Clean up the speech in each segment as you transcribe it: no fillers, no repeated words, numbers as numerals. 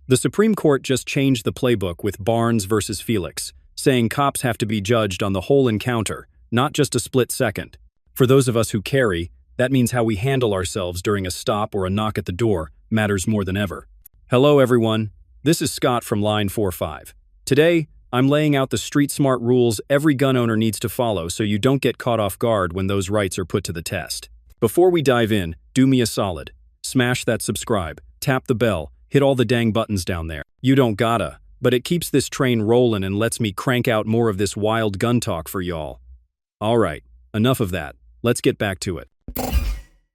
The Supreme Court just changed the playbook with Barnes versus Felix, saying cops have to be judged on the whole encounter, not just a split second. For those of us who carry, that means how we handle ourselves during a stop or a knock at the door matters more than ever. Hello everyone, this is Scott from Line 45. Today, I'm laying out the street-smart rules every gun owner needs to follow so you don't get caught off guard when those rights are put to the test. Before we dive in, do me a solid. Smash that subscribe, tap the bell, hit all the dang buttons down there. You don't gotta, but it keeps this train rolling and lets me crank out more of this wild gun talk for y'all. Alright, enough of that. Let's get back to it.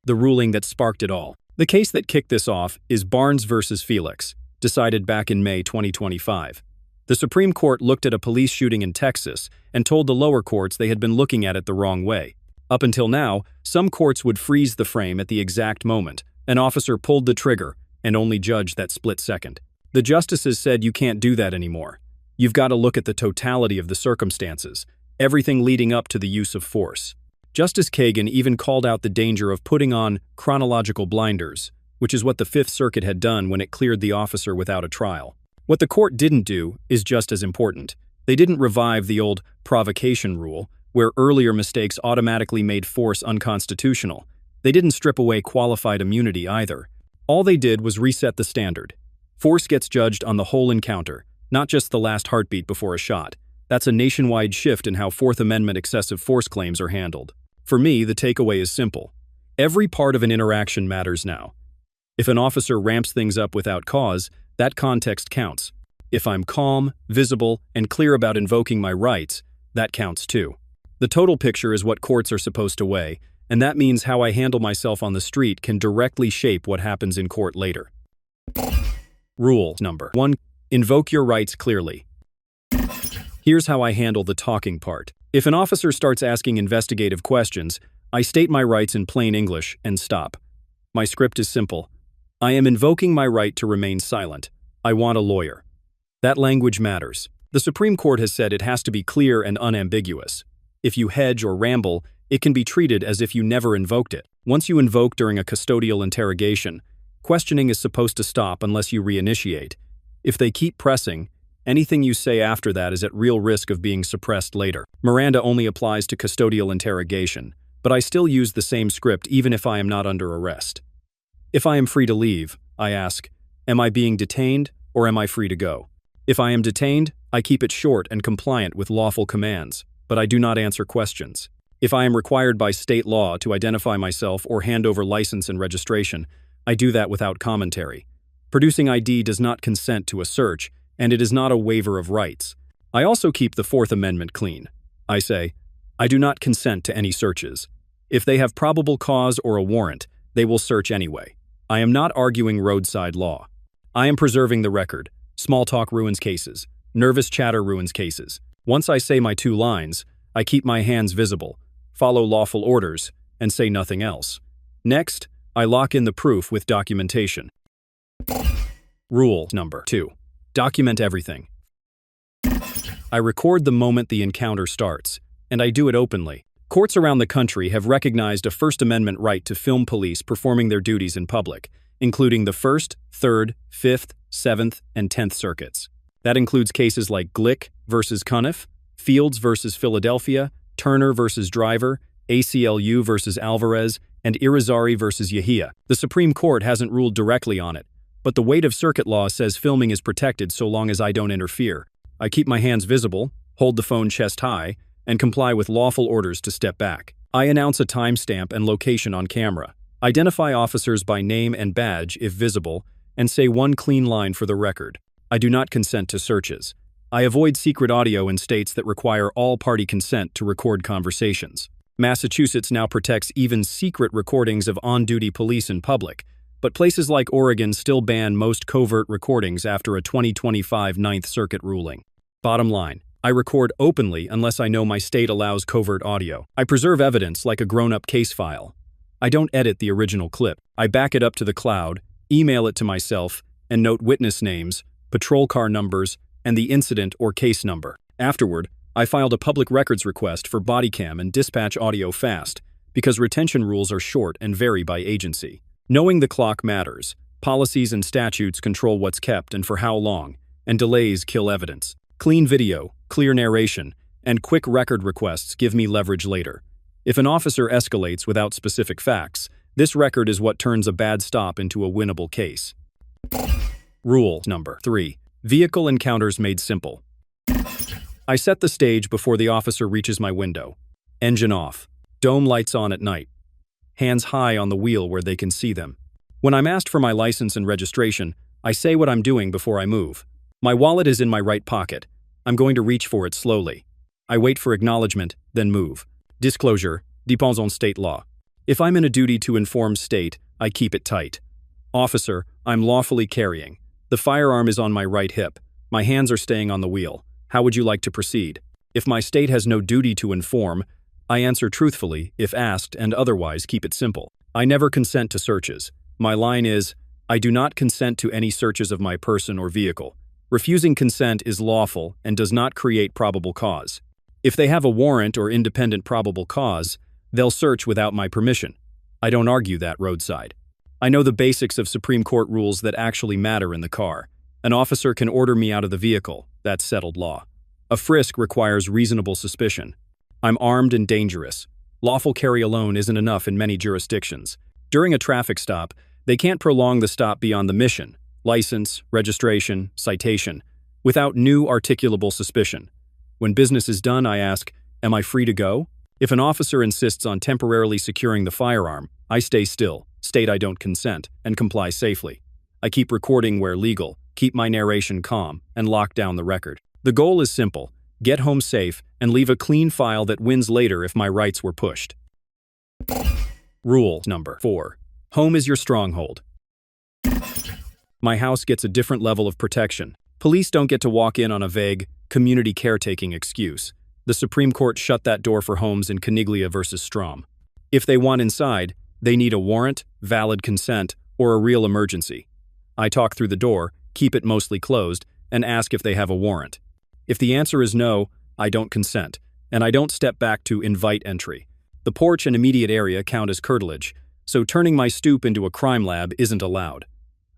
The ruling that sparked it all. The case that kicked this off is Barnes versus Felix, decided back in May 2025. The Supreme Court looked at a police shooting in Texas and told the lower courts they had been looking at it the wrong way. Up until now, some courts would freeze the frame at the exact moment an officer pulled the trigger and only judged that split second. The justices said you can't do that anymore. You've got to look at the totality of the circumstances, everything leading up to the use of force. Justice Kagan even called out the danger of putting on chronological blinders, which is what the Fifth Circuit had done when it cleared the officer without a trial. What the court didn't do is just as important. They didn't revive the old provocation rule, where earlier mistakes automatically made force unconstitutional. They didn't strip away qualified immunity either. All they did was reset the standard. Force gets judged on the whole encounter, not just the last heartbeat before a shot. That's a nationwide shift in how Fourth Amendment excessive force claims are handled. For me, the takeaway is simple. Every part of an interaction matters now. If an officer ramps things up without cause, that context counts. If I'm calm, visible, and clear about invoking my rights, that counts too. The total picture is what courts are supposed to weigh, and that means how I handle myself on the street can directly shape what happens in court later. Rule number 1. Invoke your rights clearly. Here's how I handle the talking part. If an officer starts asking investigative questions, I state my rights in plain English and stop. My script is simple. I am invoking my right to remain silent. I want a lawyer. That language matters. The Supreme Court has said it has to be clear and unambiguous. If you hedge or ramble, it can be treated as if you never invoked it. Once you invoke during a custodial interrogation, questioning is supposed to stop unless you reinitiate. If they keep pressing, anything you say after that is at real risk of being suppressed later. Miranda only applies to custodial interrogation, but I still use the same script even if I am not under arrest. If I am free to leave, I ask, am I being detained or am I free to go? If I am detained, I keep it short and compliant with lawful commands, but I do not answer questions. If I am required by state law to identify myself or hand over license and registration, I do that without commentary. Producing ID does not consent to a search, and it is not a waiver of rights. I also keep the Fourth Amendment clean. I say, I do not consent to any searches. If they have probable cause or a warrant, they will search anyway. I am not arguing roadside law. I am preserving the record. Small talk ruins cases. Nervous chatter ruins cases. Once I say my 2 lines, I keep my hands visible, follow lawful orders, and say nothing else. Next, I lock in the proof with documentation. Rule number 2. Document everything. I record the moment the encounter starts, and I do it openly. Courts around the country have recognized a First Amendment right to film police performing their duties in public, including the 1st, 3rd, 5th, 7th, and 10th circuits. That includes cases like Glick versus Cuniff, Fields versus Philadelphia, Turner versus Driver, ACLU versus Alvarez, and Irizarry versus Yahia. The Supreme Court hasn't ruled directly on it, but the weight of circuit law says filming is protected so long as I don't interfere. I keep my hands visible, hold the phone chest high, and comply with lawful orders to step back. I announce a timestamp and location on camera, identify officers by name and badge if visible, and say one clean line for the record. I do not consent to searches. I avoid secret audio in states that require all-party consent to record conversations. Massachusetts now protects even secret recordings of on-duty police in public, but places like Oregon still ban most covert recordings after a 2025 Ninth Circuit ruling. Bottom line, I record openly unless I know my state allows covert audio. I preserve evidence like a grown-up case file. I don't edit the original clip. I back it up to the cloud, email it to myself, and note witness names, patrol car numbers, and the incident or case number. Afterward, I filed a public records request for body cam and dispatch audio fast, because retention rules are short and vary by agency. Knowing the clock matters. Policies and statutes control what's kept and for how long, and delays kill evidence. Clean video, clear narration, and quick record requests give me leverage later. If an officer escalates without specific facts, this record is what turns a bad stop into a winnable case. Rule number 3. Vehicle encounters made simple. I set the stage before the officer reaches my window. Engine off. Dome lights on at night. Hands high on the wheel where they can see them. When I'm asked for my license and registration, I say what I'm doing before I move. My wallet is in my right pocket. I'm going to reach for it slowly. I wait for acknowledgement, then move. Disclosure depends on state law. If I'm in a duty to inform state, I keep it tight. Officer, I'm lawfully carrying. The firearm is on my right hip. My hands are staying on the wheel. How would you like to proceed? If my state has no duty to inform, I answer truthfully if asked and otherwise keep it simple. I never consent to searches. My line is, I do not consent to any searches of my person or vehicle. Refusing consent is lawful and does not create probable cause. If they have a warrant or independent probable cause, they'll search without my permission. I don't argue that roadside. I know the basics of Supreme Court rules that actually matter in the car. An officer can order me out of the vehicle. That's settled law. A frisk requires reasonable suspicion. I'm armed and dangerous. Lawful carry alone isn't enough in many jurisdictions. During a traffic stop, they can't prolong the stop beyond the mission, license, registration, citation, without new articulable suspicion. When business is done, I ask, am I free to go? If an officer insists on temporarily securing the firearm, I stay still, state I don't consent, and comply safely. I keep recording where legal, keep my narration calm, and lock down the record. The goal is simple: get home safe and leave a clean file that wins later if my rights were pushed. Rule number 4. Home is your stronghold. My house gets a different level of protection. Police don't get to walk in on a vague, community caretaking excuse. The Supreme Court shut that door for homes in Caniglia versus Strom. If they want inside, they need a warrant, valid consent, or a real emergency. I talk through the door, keep it mostly closed, and ask if they have a warrant. If the answer is no, I don't consent, and I don't step back to invite entry. The porch and immediate area count as curtilage, so turning my stoop into a crime lab isn't allowed.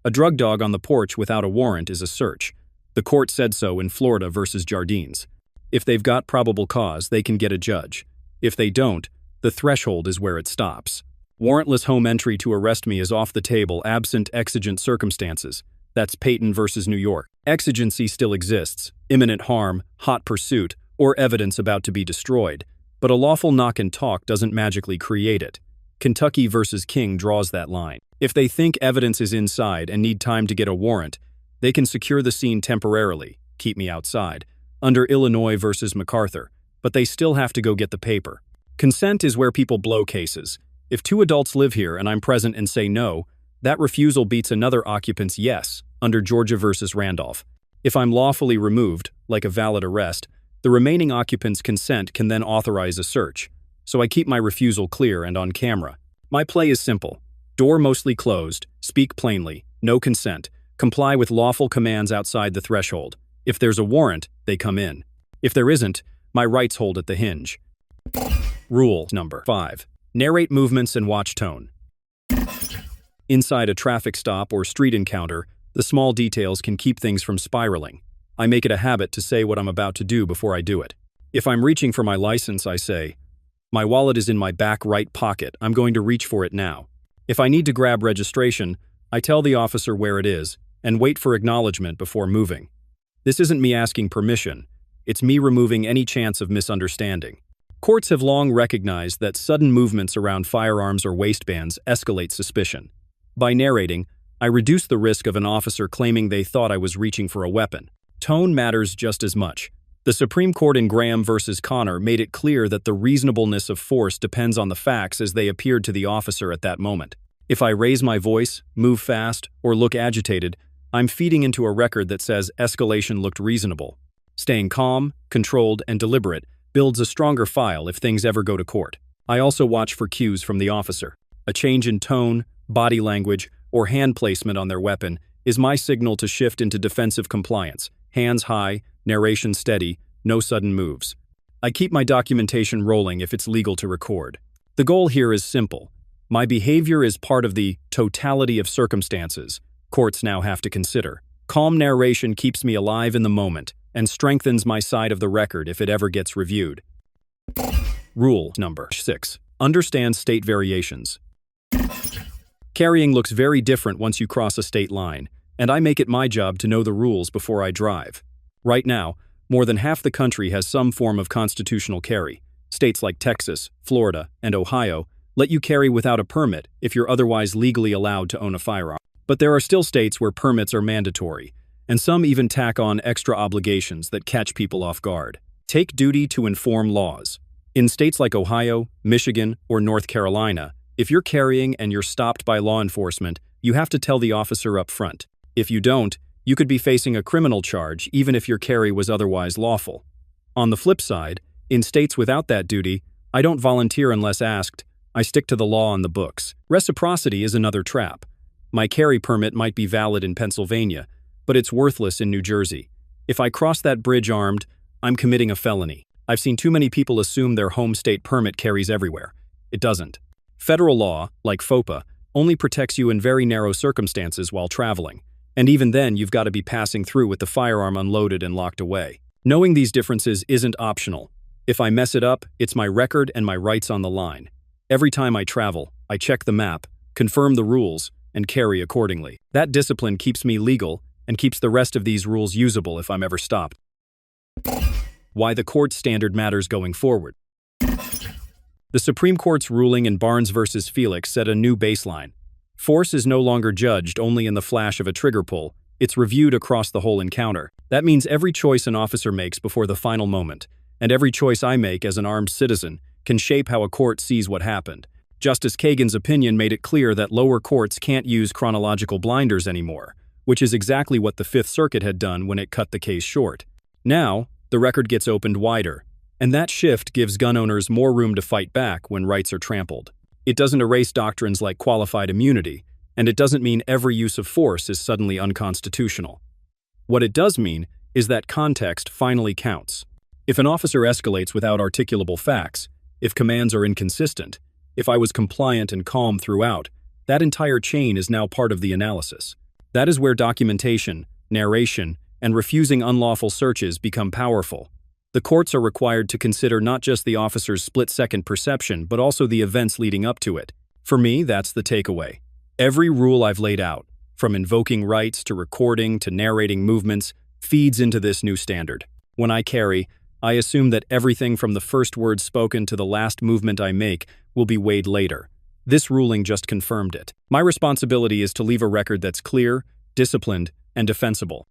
A drug dog on the porch without a warrant is a search. The court said so in Florida versus Jardines. If they've got probable cause, they can get a judge. If they don't, the threshold is where it stops. Warrantless home entry to arrest me is off the table absent exigent circumstances. That's Payton versus New York. Exigency still exists, imminent harm, hot pursuit, or evidence about to be destroyed, but a lawful knock and talk doesn't magically create it. Kentucky versus King draws that line. If they think evidence is inside and need time to get a warrant, they can secure the scene temporarily, keep me outside, under Illinois versus MacArthur, but they still have to go get the paper. Consent is where people blow cases. If 2 adults live here and I'm present and say no, that refusal beats another occupant's yes, under Georgia versus Randolph. If I'm lawfully removed, like a valid arrest, the remaining occupant's consent can then authorize a search, so I keep my refusal clear and on camera. My play is simple. Door mostly closed, speak plainly, no consent, comply with lawful commands outside the threshold. If there's a warrant, they come in. If there isn't, my rights hold at the hinge. Rule number 5. Narrate movements and watch tone. Inside a traffic stop or street encounter, the small details can keep things from spiraling. I make it a habit to say what I'm about to do before I do it. If I'm reaching for my license, I say, my wallet is in my back right pocket, I'm going to reach for it now. If I need to grab registration, I tell the officer where it is and wait for acknowledgement before moving. This isn't me asking permission, it's me removing any chance of misunderstanding. Courts have long recognized that sudden movements around firearms or waistbands escalate suspicion. By narrating, I reduce the risk of an officer claiming they thought I was reaching for a weapon. Tone matters just as much. The Supreme Court in Graham versus Connor made it clear that the reasonableness of force depends on the facts as they appeared to the officer at that moment. If I raise my voice, move fast, or look agitated, I'm feeding into a record that says escalation looked reasonable. Staying calm, controlled, and deliberate builds a stronger file if things ever go to court. I also watch for cues from the officer. A change in tone, body language, or hand placement on their weapon is my signal to shift into defensive compliance. Hands high, narration steady, no sudden moves. I keep my documentation rolling if it's legal to record. The goal here is simple. My behavior is part of the totality of circumstances, courts now have to consider. Calm narration keeps me alive in the moment and strengthens my side of the record if it ever gets reviewed. Rule number 6. Understand state variations. Carrying looks very different once you cross a state line, and I make it my job to know the rules before I drive. Right now, more than half the country has some form of constitutional carry. States like Texas, Florida, and Ohio let you carry without a permit if you're otherwise legally allowed to own a firearm. But there are still states where permits are mandatory, and some even tack on extra obligations that catch people off guard. Take duty to inform laws. In states like Ohio, Michigan, or North Carolina, if you're carrying and you're stopped by law enforcement, you have to tell the officer up front. If you don't, you could be facing a criminal charge even if your carry was otherwise lawful. On the flip side, in states without that duty, I don't volunteer unless asked. I stick to the law on the books. Reciprocity is another trap. My carry permit might be valid in Pennsylvania, but it's worthless in New Jersey. If I cross that bridge armed, I'm committing a felony. I've seen too many people assume their home state permit carries everywhere. It doesn't. Federal law, like FOPA, only protects you in very narrow circumstances while traveling. And even then, you've got to be passing through with the firearm unloaded and locked away. Knowing these differences isn't optional. If I mess it up, it's my record and my rights on the line. Every time I travel, I check the map, confirm the rules, and carry accordingly. That discipline keeps me legal and keeps the rest of these rules usable if I'm ever stopped. Why the court standard matters going forward. The Supreme Court's ruling in Barnes v. Felix set a new baseline. Force is no longer judged only in the flash of a trigger pull. It's reviewed across the whole encounter. That means every choice an officer makes before the final moment, and every choice I make as an armed citizen, can shape how a court sees what happened. Justice Kagan's opinion made it clear that lower courts can't use chronological blinders anymore, which is exactly what the Fifth Circuit had done when it cut the case short. Now, the record gets opened wider, and that shift gives gun owners more room to fight back when rights are trampled. It doesn't erase doctrines like qualified immunity, and it doesn't mean every use of force is suddenly unconstitutional. What it does mean is that context finally counts. If an officer escalates without articulable facts, if commands are inconsistent, if I was compliant and calm throughout, that entire chain is now part of the analysis. That is where documentation, narration, and refusing unlawful searches become powerful. The courts are required to consider not just the officer's split-second perception, but also the events leading up to it. For me, that's the takeaway. Every rule I've laid out, from invoking rights to recording to narrating movements, feeds into this new standard. When I carry, I assume that everything from the first word spoken to the last movement I make will be weighed later. This ruling just confirmed it. My responsibility is to leave a record that's clear, disciplined, and defensible.